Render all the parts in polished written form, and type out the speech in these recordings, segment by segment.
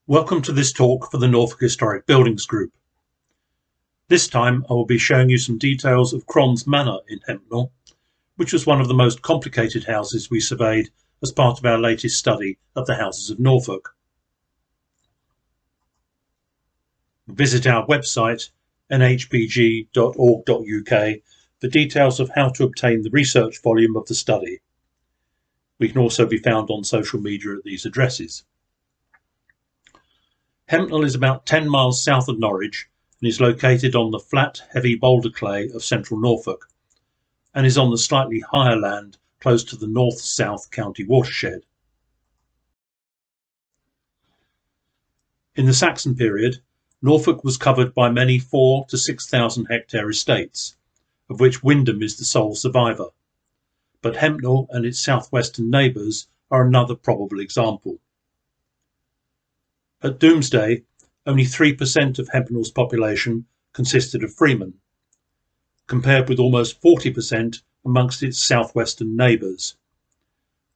Welcome to this talk for the Norfolk Historic Buildings Group. This time I will be showing you some details of Krons Manor in Hempnal, which was one of the most complicated houses we surveyed as part of our latest study of the houses of Norfolk. Visit our website nhbg.org.uk for details of how to obtain the research volume of the study. We can also be found on social media at these addresses. Hempnal is about 10 miles south of Norwich and is located on the flat, heavy boulder clay of central Norfolk, and is on the slightly higher land close to the north-south county watershed. In the Saxon period, Norfolk was covered by many 4,000 to 6,000 hectare estates, of which Windham is the sole survivor, but Hempnal and its southwestern neighbours are another probable example. At Doomsday, only 3% of Hempnal's population consisted of freemen, compared with almost 40% amongst its southwestern neighbours,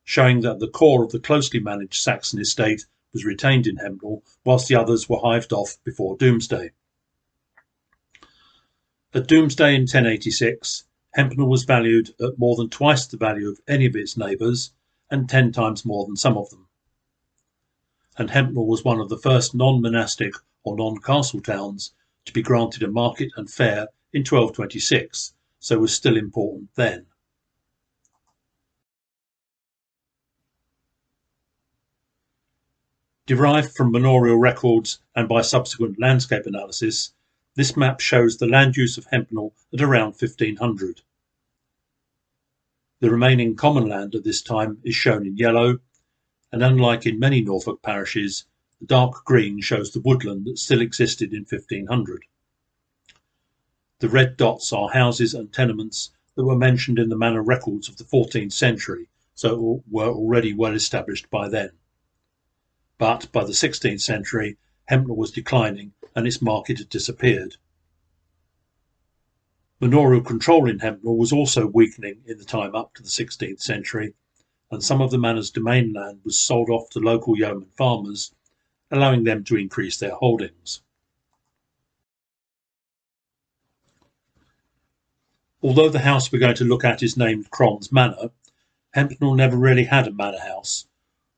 showing that the core of the closely managed Saxon estate was retained in Hempnal, whilst the others were hived off before Doomsday. At Doomsday in 1086, Hempnal was valued at more than twice the value of any of its neighbours and 10 times more than some of them. And Hempnal was one of the first non-monastic or non-castle towns to be granted a market and fair in 1226, so was still important then. Derived from manorial records and by subsequent landscape analysis, this map shows the land use of Hempnal at around 1500. The remaining common land at this time is shown in yellow, and unlike in many Norfolk parishes, the dark green shows the woodland that still existed in 1500. The red dots are houses and tenements that were mentioned in the manor records of the 14th century, so were already well established by then. But by the 16th century, Hempnal was declining and its market had disappeared. Manorial control in Hempnal was also weakening in the time up to the 16th century, and some of the manor's domain land was sold off to local yeoman farmers, allowing them to increase their holdings. Although the house we're going to look at is named Krons Manor, Hempnal never really had a manor house,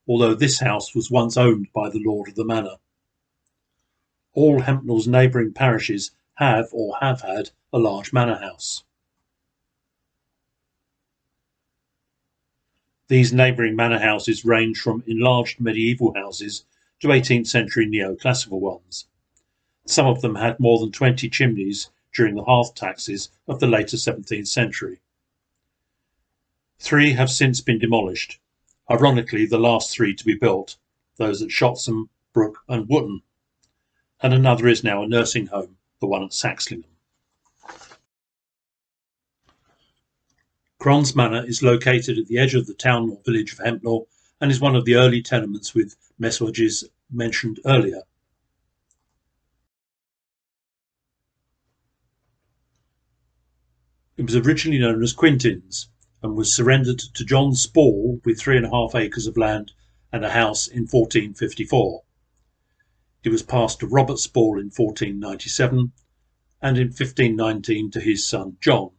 although this house was once owned by the lord of the manor. All Hempnal's neighbouring parishes have or have had a large manor house. These neighbouring manor houses range from enlarged medieval houses to 18th century neoclassical ones. Some of them had more than 20 chimneys during the Hearth taxes of the later 17th century. 3 have since been demolished, ironically the last 3 to be built, those at Shotsham, Brook and Wootton, and another is now a nursing home, the one at Saxlingham. Krons Manor is located at the edge of the town or village of Hempnal and is one of the early tenements with messuages mentioned earlier. It was originally known as Quintyns and was surrendered to John Spall with 3.5 acres of land and a house in 1454. It was passed to Robert Spall in 1497 and in 1519 to his son John.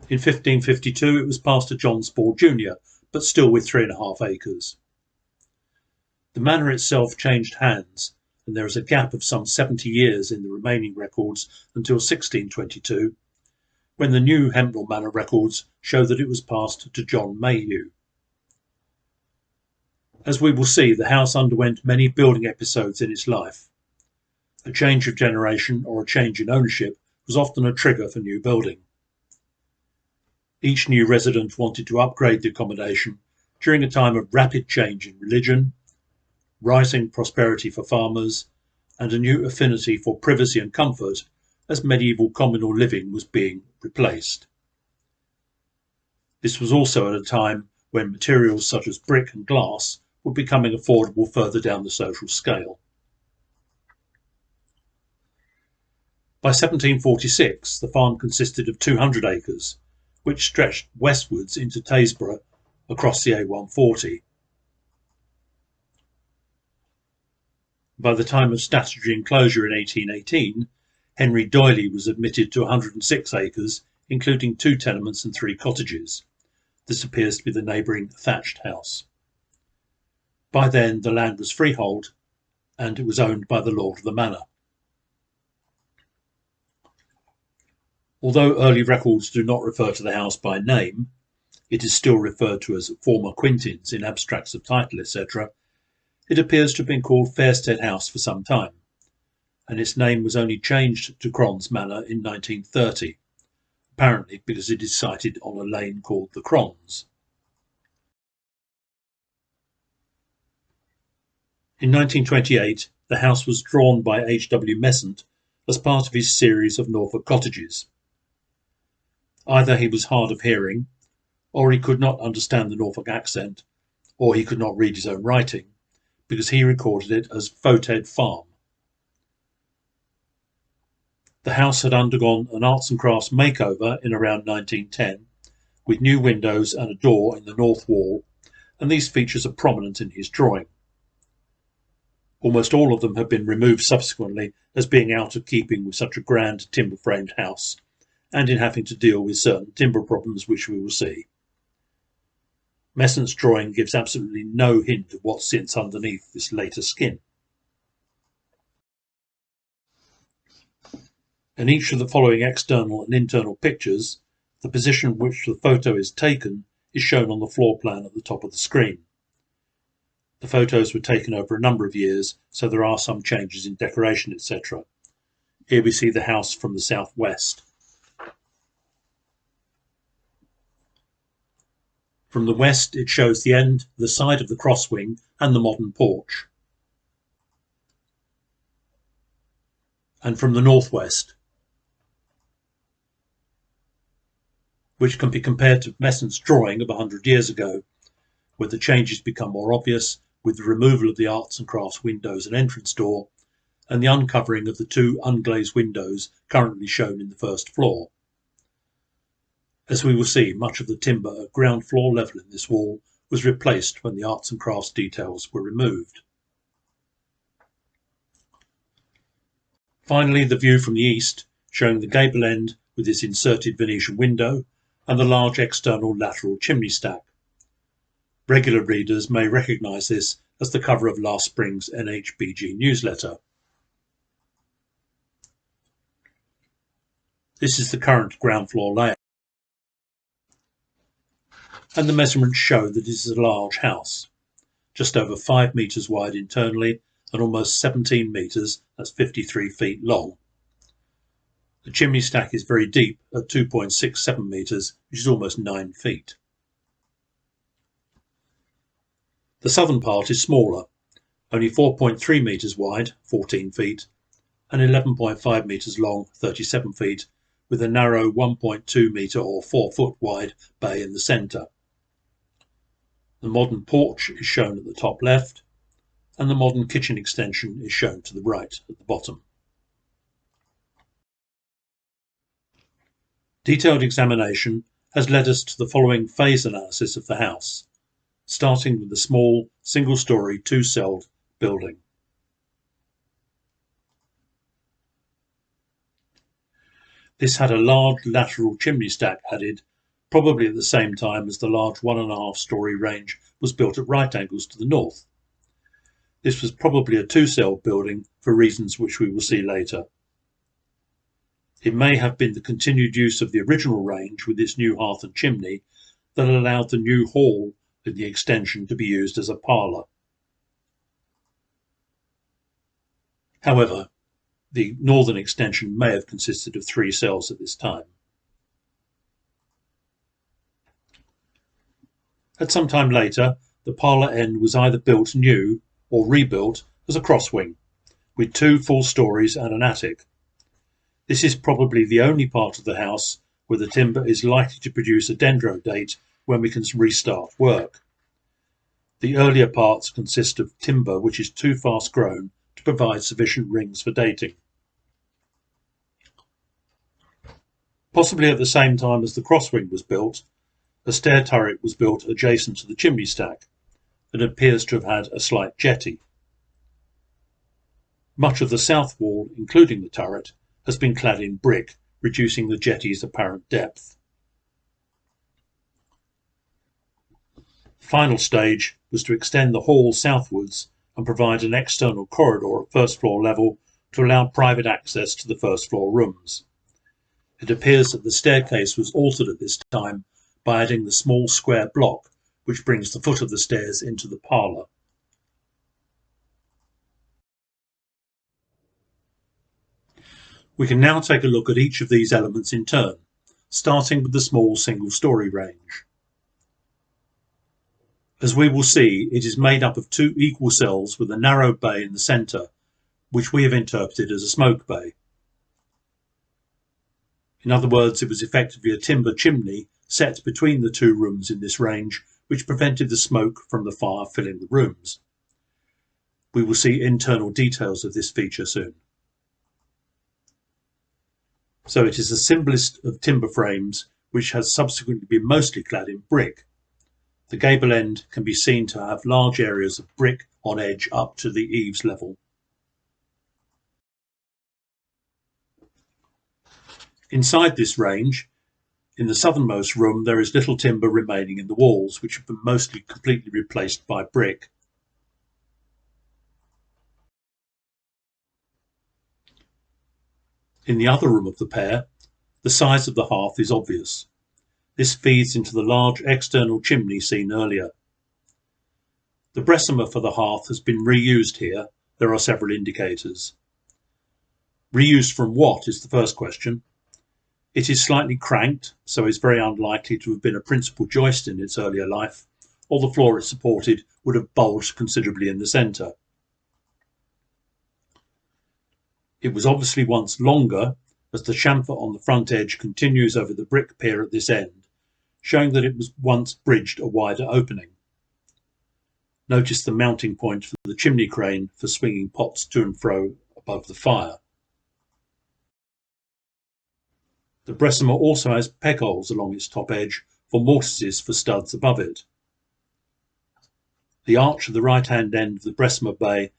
In 1552 it was passed to John Spall Jr., but still with 3.5 acres. The manor itself changed hands, and there is a gap of some 70 years in the remaining records until 1622, when the new Hempnal Manor records show that it was passed to John Mayhew. As we will see, the house underwent many building episodes in its life. A change of generation or a change in ownership was often a trigger for new building. Each new resident wanted to upgrade the accommodation during a time of rapid change in religion, rising prosperity for farmers, and a new affinity for privacy and comfort as medieval communal living was being replaced. This was also at a time when materials such as brick and glass were becoming affordable further down the social scale. By 1746, the farm consisted of 200 acres, which stretched westwards into Taysborough across the A140. By the time of statutory enclosure in 1818, Henry Doyley was admitted to 106 acres, including 2 tenements and 3 cottages. This appears to be the neighbouring thatched house. By then, the land was freehold, and it was owned by the lord of the manor. Although early records do not refer to the house by name, it is still referred to as former Quintyns in abstracts of title, etc. It appears to have been called Fairstead House for some time, and its name was only changed to Krons Manor in 1930, apparently because it is sited on a lane called the Krons. In 1928, the house was drawn by H.W. Mesant as part of his series of Norfolk cottages. Either he was hard of hearing, or he could not understand the Norfolk accent, or he could not read his own writing, because he recorded it as Foted Farm. The house had undergone an arts and crafts makeover in around 1910, with new windows and a door in the north wall, and these features are prominent in his drawing. Almost all of them have been removed subsequently as being out of keeping with such a grand timber-framed house, and in having to deal with certain timber problems which we will see. Mesant's drawing gives absolutely no hint of what sits underneath this later skin. In each of the following external and internal pictures, the position which the photo is taken is shown on the floor plan at the top of the screen. The photos were taken over a number of years, so there are some changes in decoration, etc. Here we see the house from the southwest. From the west, it shows the side of the crosswing and the modern porch. And from the northwest, which can be compared to Mesant's drawing of 100 years ago, where the changes become more obvious with the removal of the arts and crafts windows and entrance door, and the uncovering of the 2 unglazed windows currently shown in the first floor. As we will see, much of the timber at ground floor level in this wall was replaced when the arts and crafts details were removed. Finally, the view from the east, showing the gable end with its inserted Venetian window and the large external lateral chimney stack. Regular readers may recognise this as the cover of last spring's NHBG newsletter. This is the current ground floor layout, and the measurements show that it is a large house, just over 5 metres wide internally and almost 17 metres, that's 53 feet long. The chimney stack is very deep at 2.67 metres, which is almost 9 feet. The southern part is smaller, only 4.3 metres wide, 14 feet, and 11.5 metres long, 37 feet, with a narrow 1.2 metre or 4 foot wide bay in the centre. The modern porch is shown at the top left, and the modern kitchen extension is shown to the right at the bottom. Detailed examination has led us to the following phase analysis of the house, starting with the small, single-storey, 2-celled building. This had a large lateral chimney stack added, probably at the same time as the large 1.5-storey range was built at right angles to the north. This was probably a 2-celled building for reasons which we will see later. It may have been the continued use of the original range with its new hearth and chimney that allowed the new hall in the extension to be used as a parlour. However, the northern extension may have consisted of 3 cells at this time. At some time later, the parlour end was either built new or rebuilt as a crosswing, with 2 full storeys and an attic. This is probably the only part of the house where the timber is likely to produce a dendro date when we can restart work. The earlier parts consist of timber which is too fast grown to provide sufficient rings for dating. Possibly at the same time as the crosswing was built, a stair turret was built adjacent to the chimney stack and appears to have had a slight jetty. Much of the south wall, including the turret, has been clad in brick, reducing the jetty's apparent depth. The final stage was to extend the hall southwards and provide an external corridor at first floor level to allow private access to the first floor rooms. It appears that the staircase was altered at this time by adding the small square block which brings the foot of the stairs into the parlour. We can now take a look at each of these elements in turn, starting with the small single-storey range. As we will see, it is made up of two equal cells with a narrow bay in the centre, which we have interpreted as a smoke bay. In other words, it was effectively a timber chimney set between the two rooms in this range, which prevented the smoke from the fire filling the rooms. We will see internal details of this feature soon. So it is a simplest of timber frames, which has subsequently been mostly clad in brick. The gable end can be seen to have large areas of brick on edge up to the eaves level. Inside this range, in the southernmost room, there is little timber remaining in the walls, which have been mostly completely replaced by brick. In the other room of the pair, the size of the hearth is obvious. This feeds into the large external chimney seen earlier. The Bessemer for the hearth has been reused here. There are several indicators. Reused from what is the first question. It is slightly cranked, so is very unlikely to have been a principal joist in its earlier life, or the floor it supported would have bulged considerably in the centre. It was obviously once longer, as the chamfer on the front edge continues over the brick pier at this end, showing that it was once bridged a wider opening. Notice the mounting point for the chimney crane for swinging pots to and fro above the fire. The Bessemer also has peg holes along its top edge for mortises for studs above it. The arch of the right-hand end of the Bessemer bay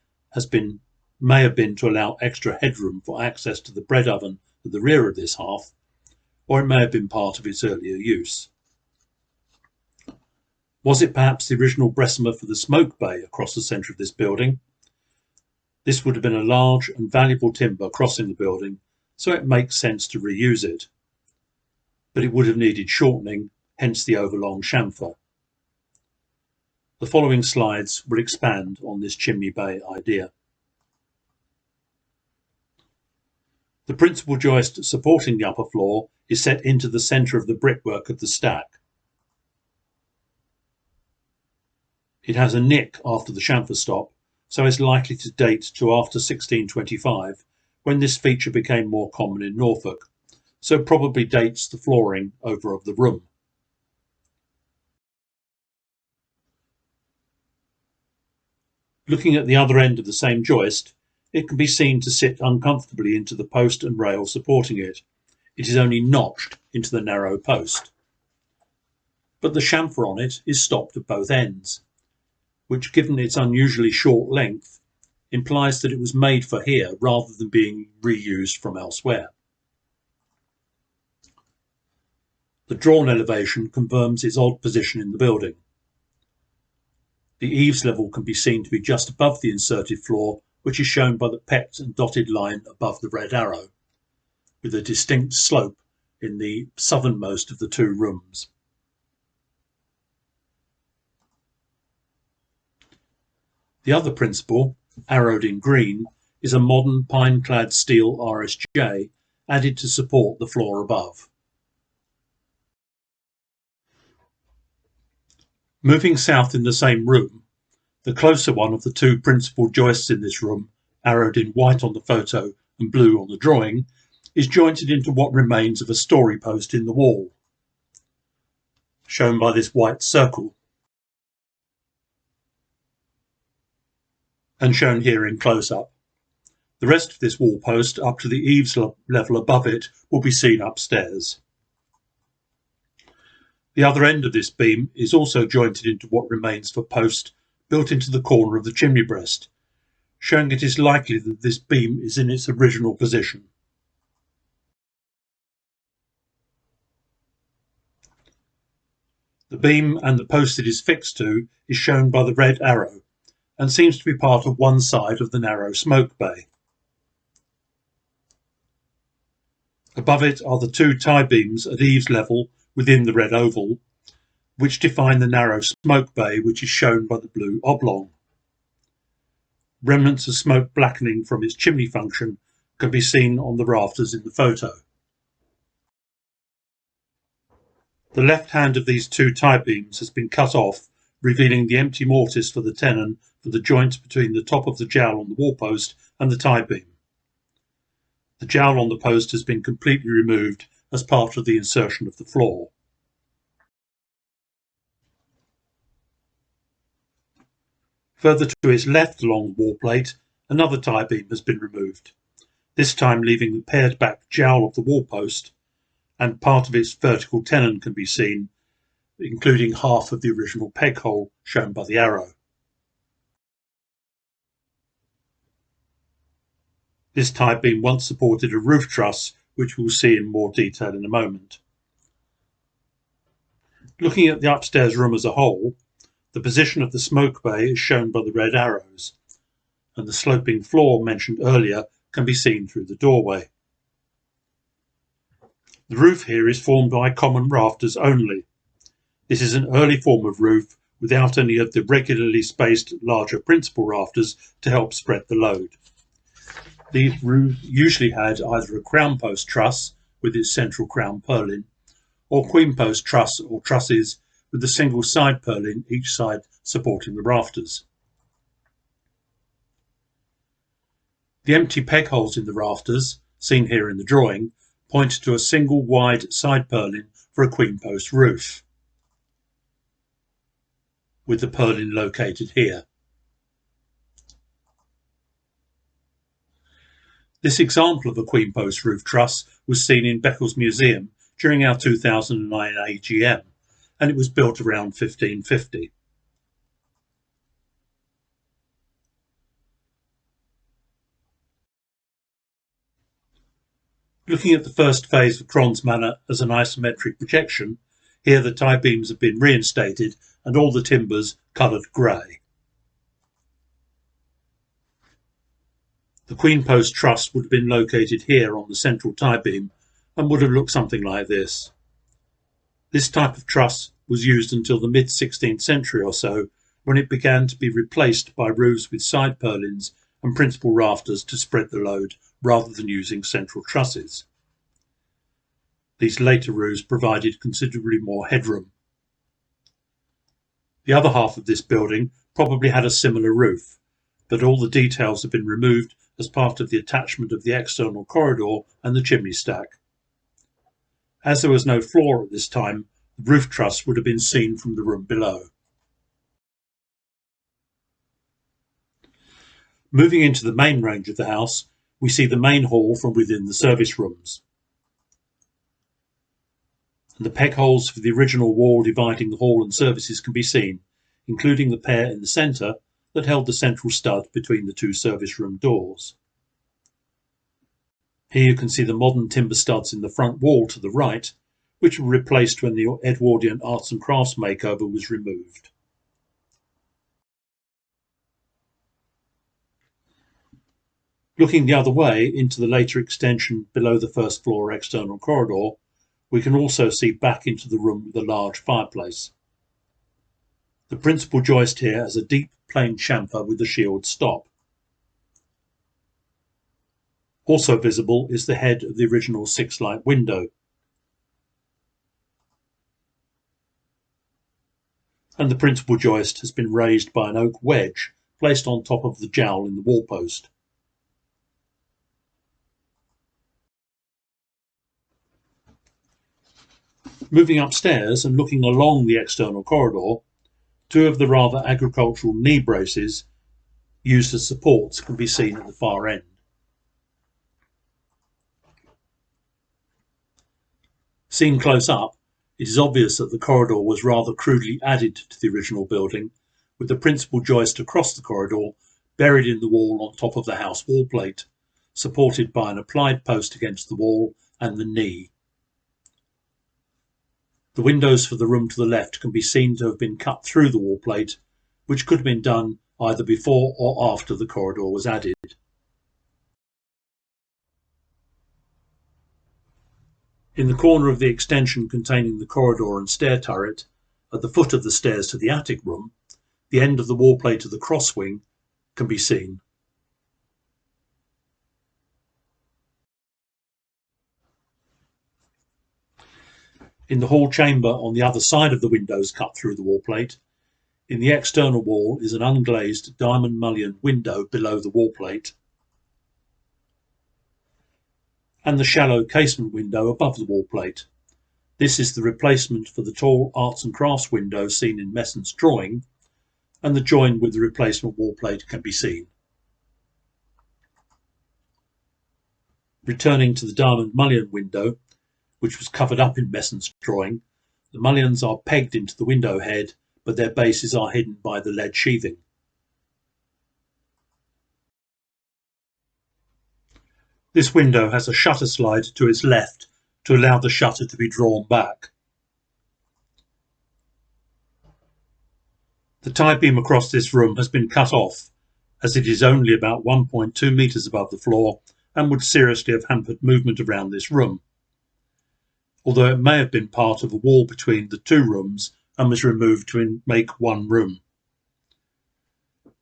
may have been to allow extra headroom for access to the bread oven at the rear of this hearth, or it may have been part of its earlier use. Was it perhaps the original Bessemer for the smoke bay across the centre of this building? This would have been a large and valuable timber crossing the building, so it makes sense to reuse it. But it would have needed shortening, hence the overlong chamfer. The following slides will expand on this chimney bay idea. The principal joist supporting the upper floor is set into the centre of the brickwork of the stack. It has a nick after the chamfer stop, so is likely to date to after 1625, when this feature became more common in Norfolk, so probably dates the flooring over of the room. Looking at the other end of the same joist, it can be seen to sit uncomfortably into the post and rail supporting it. It is only notched into the narrow post. But the chamfer on it is stopped at both ends, which, given its unusually short length, implies that it was made for here rather than being reused from elsewhere. The drawn elevation confirms its odd position in the building. The eaves level can be seen to be just above the inserted floor, which is shown by the pecked and dotted line above the red arrow, with a distinct slope in the southernmost of the two rooms. The other principal, arrowed in green, is a modern pine-clad steel RSJ added to support the floor above. Moving south in the same room, the closer one of the two principal joists in this room, arrowed in white on the photo and blue on the drawing, is jointed into what remains of a story post in the wall, shown by this white circle, and shown here in close-up. The rest of this wall post, up to the eaves level above it, will be seen upstairs. The other end of this beam is also jointed into what remains of a post built into the corner of the chimney breast, showing it is likely that this beam is in its original position. The beam and the post it is fixed to is shown by the red arrow and seems to be part of one side of the narrow smoke bay. Above it are the two tie beams at eaves level within the red oval, which define the narrow smoke bay, which is shown by the blue oblong. Remnants of smoke blackening from its chimney function can be seen on the rafters in the photo. The left hand of these two tie beams has been cut off, revealing the empty mortise for the tenon for the joint between the top of the jowl on the wall post and the tie beam. The jowl on the post has been completely removed as part of the insertion of the floor. Further to its left along the wall plate, another tie beam has been removed, this time leaving the pared back jowl of the wall post, and part of its vertical tenon can be seen, including half of the original peg hole shown by the arrow. This tie beam once supported a roof truss, which we'll see in more detail in a moment. Looking at the upstairs room as a whole, the position of the smoke bay is shown by the red arrows, and the sloping floor mentioned earlier can be seen through the doorway. The roof here is formed by common rafters only. This is an early form of roof without any of the regularly spaced larger principal rafters to help spread the load. These roofs usually had either a crown post truss with its central crown purlin, or queen post truss or trusses with a single side purlin each side supporting the rafters. The empty peg holes in the rafters, seen here in the drawing, point to a single wide side purlin for a queen post roof, with the purlin located here. This example of a queen post roof truss was seen in Beccles Museum during our 2009 AGM, and it was built around 1550. Looking at the first phase of Krons Manor as an isometric projection, here the tie beams have been reinstated and all the timbers coloured grey. The queen post truss would have been located here on the central tie beam and would have looked something like this. This type of truss was used until the mid-16th century or so, when it began to be replaced by roofs with side purlins and principal rafters to spread the load rather than using central trusses. These later roofs provided considerably more headroom. The other half of this building probably had a similar roof, but all the details have been removed as part of the attachment of the external corridor and the chimney stack. As there was no floor at this time, the roof truss would have been seen from the room below. Moving into the main range of the house, we see the main hall from within the service rooms. And the peg holes for the original wall dividing the hall and services can be seen, including the pair in the centre that held the central stud between the two service room doors. Here you can see the modern timber studs in the front wall to the right, which were replaced when the Edwardian arts and crafts makeover was removed. Looking the other way into the later extension below the first floor external corridor, we can also see back into the room with a large fireplace. The principal joist here has a deep plain chamfer with a shield stop. Also visible is the head of the original six-light window. And the principal joist has been raised by an oak wedge placed on top of the jowl in the wall post. Moving upstairs and looking along the external corridor, two of the rather agricultural knee braces used as supports can be seen at the far end. Seen close up, it is obvious that the corridor was rather crudely added to the original building, with the principal joist across the corridor buried in the wall on top of the house wall plate, supported by an applied post against the wall and the knee. The windows for the room to the left can be seen to have been cut through the wall plate, which could have been done either before or after the corridor was added. In the corner of the extension containing the corridor and stair turret, at the foot of the stairs to the attic room, the end of the wall plate of the cross wing can be seen. In the hall chamber on the other side of the windows cut through the wall plate, in the external wall is an unglazed diamond mullioned window below the wall plate, and the shallow casement window above the wall plate. This is the replacement for the tall arts and crafts window seen in Messon's drawing, and the join with the replacement wall plate can be seen. Returning to the diamond mullion window, which was covered up in Messon's drawing, the mullions are pegged into the window head, but their bases are hidden by the lead sheathing. This window has a shutter slide to its left to allow the shutter to be drawn back. The tie beam across this room has been cut off, as it is only about 1.2 metres above the floor and would seriously have hampered movement around this room, although it may have been part of a wall between the two rooms and was removed to make one room.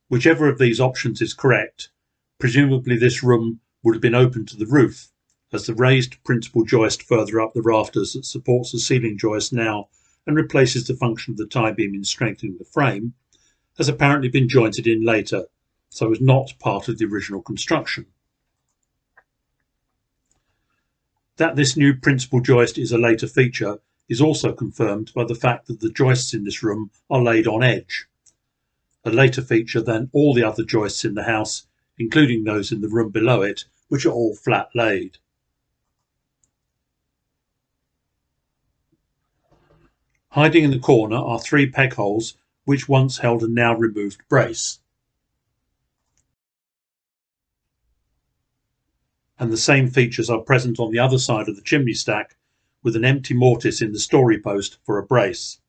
Whichever of these options is correct, presumably this room would have been open to the roof, as the raised principal joist further up the rafters that supports the ceiling joist now and replaces the function of the tie beam in strengthening the frame, has apparently been jointed in later, so is not part of the original construction. That this new principal joist is a later feature is also confirmed by the fact that the joists in this room are laid on edge, a later feature than all the other joists in the house, including those in the room below it, which are all flat laid. Hiding in the corner are 3 peg holes which once held a now removed brace. And the same features are present on the other side of the chimney stack, with an empty mortise in the story post for a brace.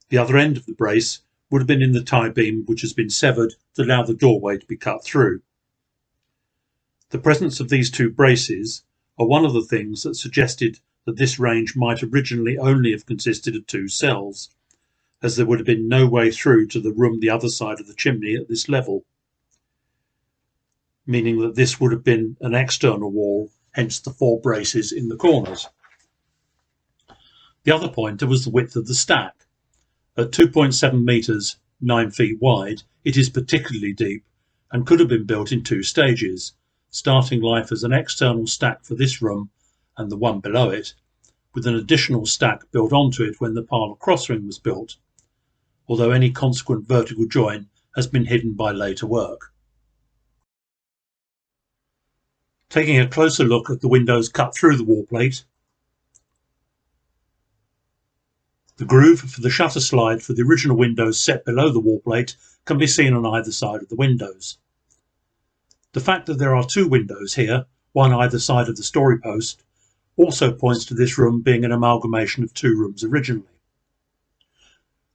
The other end of the brace would have been in the tie beam, which has been severed to allow the doorway to be cut through. The presence of these 2 braces are one of the things that suggested that this range might originally only have consisted of 2 cells, as there would have been no way through to the room the other side of the chimney at this level, meaning that this would have been an external wall, hence the 4 braces in the corners. The other pointer was the width of the stack. At 2.7 metres, 9 feet wide, it is particularly deep and could have been built in 2 stages, starting life as an external stack for this room and the one below it, with an additional stack built onto it when the parlour crosswing was built, although any consequent vertical join has been hidden by later work. Taking a closer look at the windows cut through the wall plate, the groove for the shutter slide for the original windows set below the wall plate can be seen on either side of the windows. The fact that there are 2 windows here, one either side of the story post, also points to this room being an amalgamation of 2 rooms originally.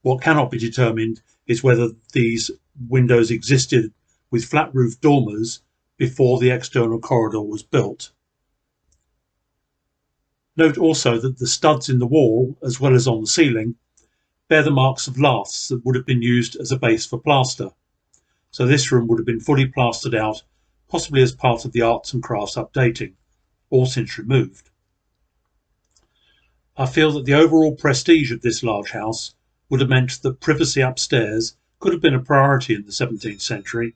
What cannot be determined is whether these windows existed with flat roof dormers before the external corridor was built. Note also that the studs in the wall, as well as on the ceiling, bear the marks of laths that would have been used as a base for plaster, so this room would have been fully plastered out, possibly as part of the arts and crafts updating, all since removed. I feel that the overall prestige of this large house would have meant that privacy upstairs could have been a priority in the 17th century,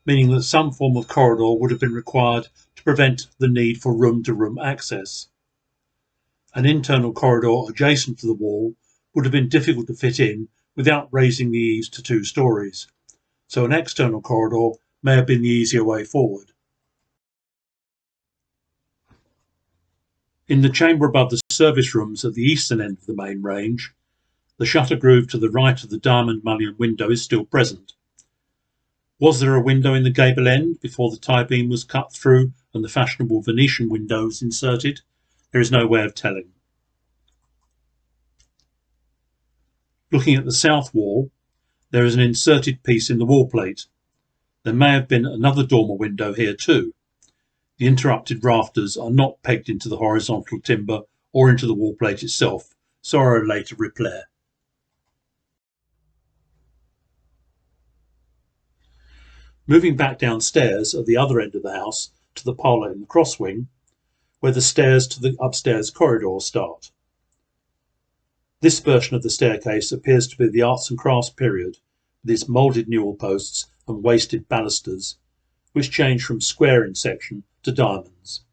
meaning that some form of corridor would have been required to prevent the need for room-to-room access. An internal corridor adjacent to the wall would have been difficult to fit in without raising the eaves to 2 stories, so an external corridor may have been the easier way forward. In the chamber above the service rooms at the eastern end of the main range, the shutter groove to the right of the diamond mullion window is still present. Was there a window in the gable end before the tie beam was cut through and the fashionable Venetian windows inserted? There is no way of telling. Looking at the south wall, there is an inserted piece in the wall plate. There may have been another dormer window here too. The interrupted rafters are not pegged into the horizontal timber or into the wall plate itself, so are a later repair. Moving back downstairs at the other end of the house to the parlour in the cross wing, where the stairs to the upstairs corridor start. This version of the staircase appears to be the arts and crafts period, with its moulded newel posts and wasted balusters, which change from square in section to diamonds.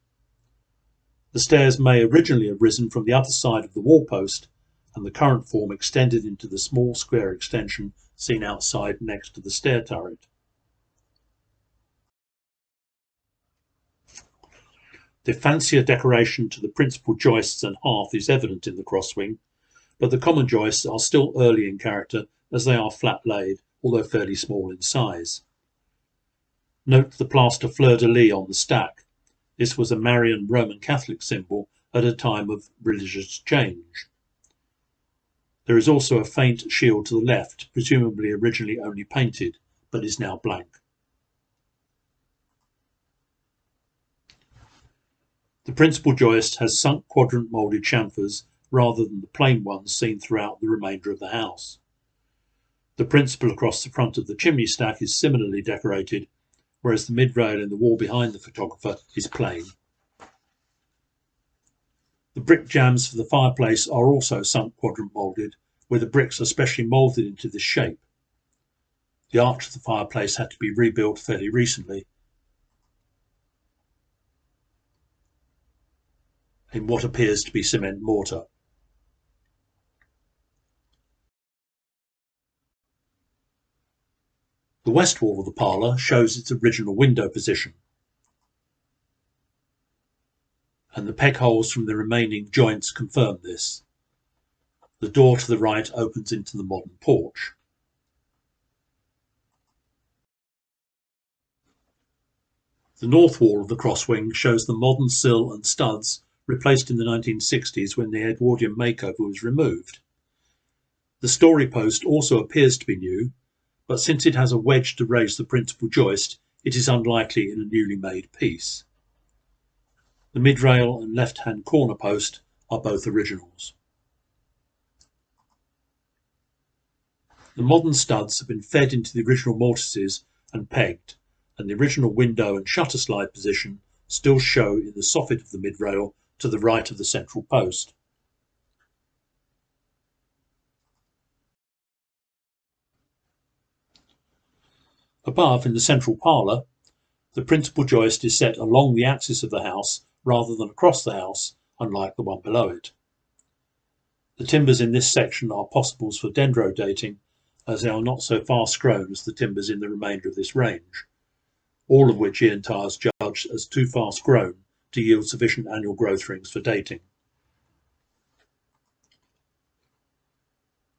The stairs may originally have risen from the other side of the wall post, and the current form extended into the small square extension seen outside next to the stair turret. The fancier decoration to the principal joists and hearth is evident in the cross wing, but the common joists are still early in character as they are flat laid, although fairly small in size. Note the plaster fleur-de-lis on the stack. This was a Marian Roman Catholic symbol at a time of religious change. There is also a faint shield to the left, presumably originally only painted, but is now blank. The principal joist has sunk quadrant moulded chamfers rather than the plain ones seen throughout the remainder of the house. The principal across the front of the chimney stack is similarly decorated, whereas the mid-rail in the wall behind the photographer is plain. The brick jambs for the fireplace are also sunk quadrant moulded, where the bricks are specially moulded into this shape. The arch of the fireplace had to be rebuilt fairly recently, in what appears to be cement mortar. The west wall of the parlour shows its original window position, and the peg holes from the remaining joints confirm this. The door to the right opens into the modern porch. The north wall of the cross wing shows the modern sill and studs replaced in the 1960s when the Edwardian makeover was removed. The story post also appears to be new, but since it has a wedge to raise the principal joist, it is unlikely in a newly made piece. The mid-rail and left-hand corner post are both originals. The modern studs have been fed into the original mortises and pegged, and the original window and shutter slide position still show in the soffit of the mid-rail to the right of the central post. Above, in the central parlour, the principal joist is set along the axis of the house rather than across the house, unlike the one below it. The timbers in this section are possibles for dendro dating, as they are not so fast grown as the timbers in the remainder of this range, all of which Ian Tyers judged as too fast grown to yield sufficient annual growth rings for dating.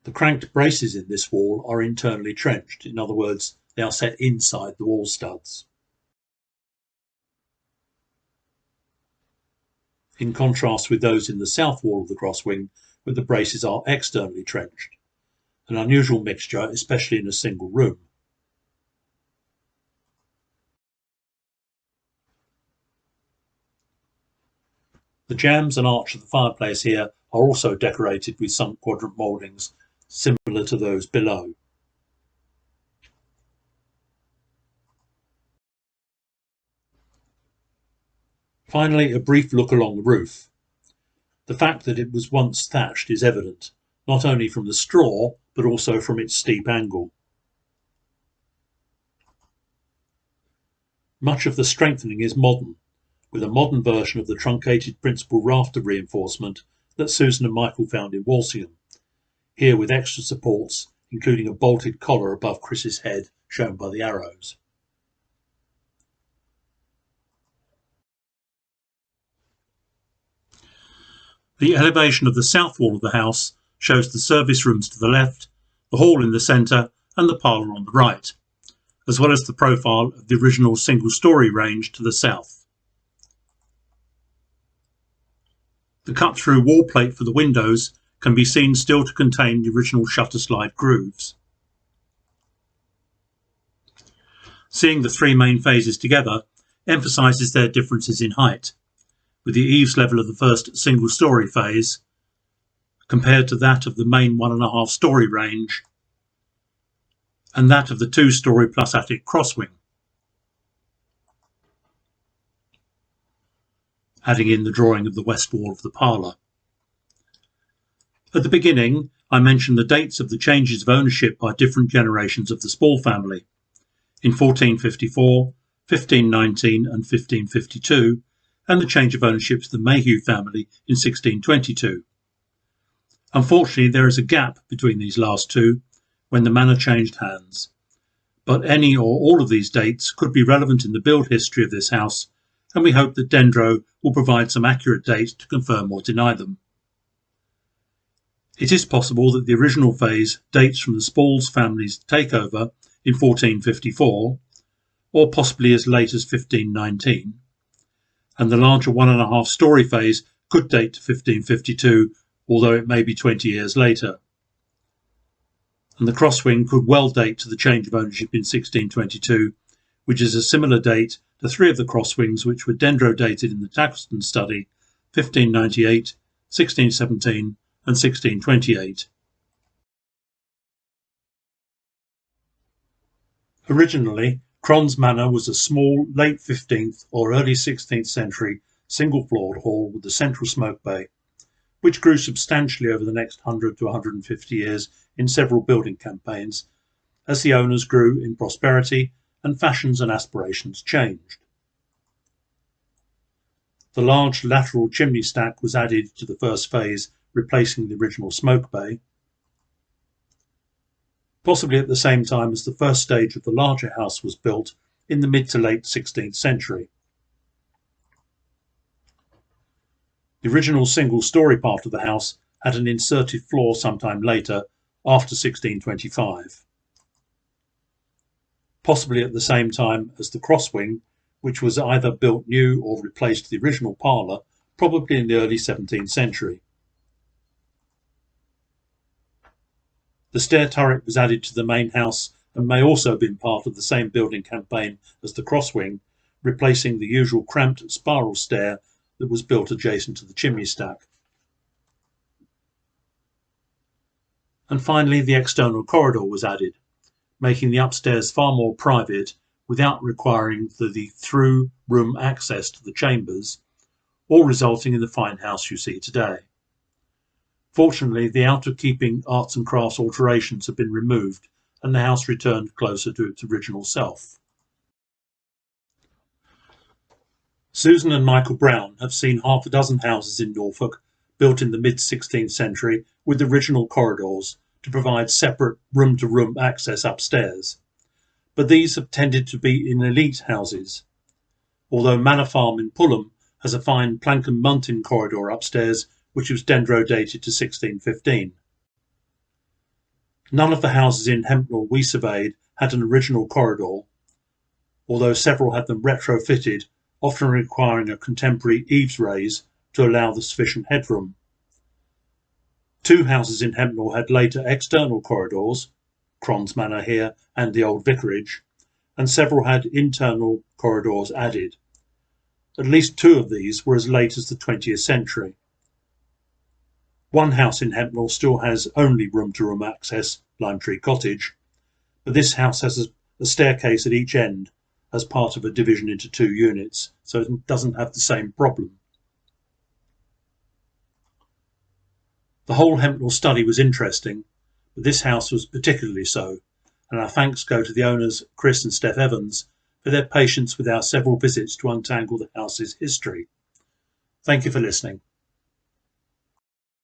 The cranked braces in this wall are internally trenched, in other words, they are set inside the wall studs. In contrast with those in the south wall of the cross wing, where the braces are externally trenched, an unusual mixture, especially in a single room. The jambs and arch of the fireplace here are also decorated with sunk quadrant mouldings, similar to those below. Finally, a brief look along the roof. The fact that it was once thatched is evident, not only from the straw, but also from its steep angle. Much of the strengthening is modern, with a modern version of the truncated principal rafter reinforcement that Susan and Michael found in Walsingham, here with extra supports, including a bolted collar above Chris's head, shown by the arrows. The elevation of the south wall of the house shows the service rooms to the left, the hall in the centre, and the parlour on the right, as well as the profile of the original single-storey range to the south. The cut-through wall plate for the windows can be seen still to contain the original shutter-slide grooves. Seeing the three main phases together emphasises their differences in height, with the eaves level of the first single-storey phase compared to that of the main 1.5-storey range and that of the 2-storey plus attic crosswing, adding in the drawing of the west wall of the parlour. At the beginning, I mentioned the dates of the changes of ownership by different generations of the Spall family, in 1454, 1519 and 1552, and the change of ownership to the Mayhew family in 1622. Unfortunately, there is a gap between these last two when the manor changed hands, but any or all of these dates could be relevant in the build history of this house, and we hope that Dendro will provide some accurate dates to confirm or deny them. It is possible that the original phase dates from the Spalls family's takeover in 1454, or possibly as late as 1519, and the larger 1.5-storey phase could date to 1552, although it may be 20 years later. And the crosswing could well date to the change of ownership in 1622, which is a similar date to three of the crosswings which were dendro dated in the Tackleton study, 1598, 1617 and 1628. Originally, Krons Manor was a small, late 15th or early 16th century single-floored hall with a central smoke bay, which grew substantially over the next 100 to 150 years in several building campaigns, as the owners grew in prosperity and fashions and aspirations changed. The large lateral chimney stack was added to the first phase, replacing the original smoke bay, possibly at the same time as the first stage of the larger house was built in the mid to late 16th century. The original single-storey part of the house had an inserted floor sometime later, after 1625. Possibly at the same time as the crosswing, which was either built new or replaced the original parlour, probably in the early 17th century. The stair turret was added to the main house and may also have been part of the same building campaign as the crosswing, replacing the usual cramped spiral stair that was built adjacent to the chimney stack. And finally, the external corridor was added, making the upstairs far more private without requiring the through room access to the chambers, or resulting in the fine house you see today. Fortunately, the out-of-keeping arts and crafts alterations have been removed and the house returned closer to its original self. Susan and Michael Brown have seen half a dozen houses in Norfolk built in the mid-16th century with original corridors to provide separate room-to-room access upstairs, but these have tended to be in elite houses, although Manor Farm in Pulham has a fine plank and muntin corridor upstairs which was dendro dated to 1615. None of the houses in Hempnal we surveyed had an original corridor, although several had them retrofitted, often requiring a contemporary eaves raise to allow the sufficient headroom. Two houses in Hempnal had later external corridors, Krons Manor here and the old vicarage, and several had internal corridors added. At least two of these were as late as the 20th century. One house in Hempnal still has only room-to-room access, Lime Tree Cottage, but this house has a staircase at each end as part of a division into two units, so it doesn't have the same problem. The whole Hempnal study was interesting, but this house was particularly so, and our thanks go to the owners, Chris and Steph Evans, for their patience with our several visits to untangle the house's history. Thank you for listening.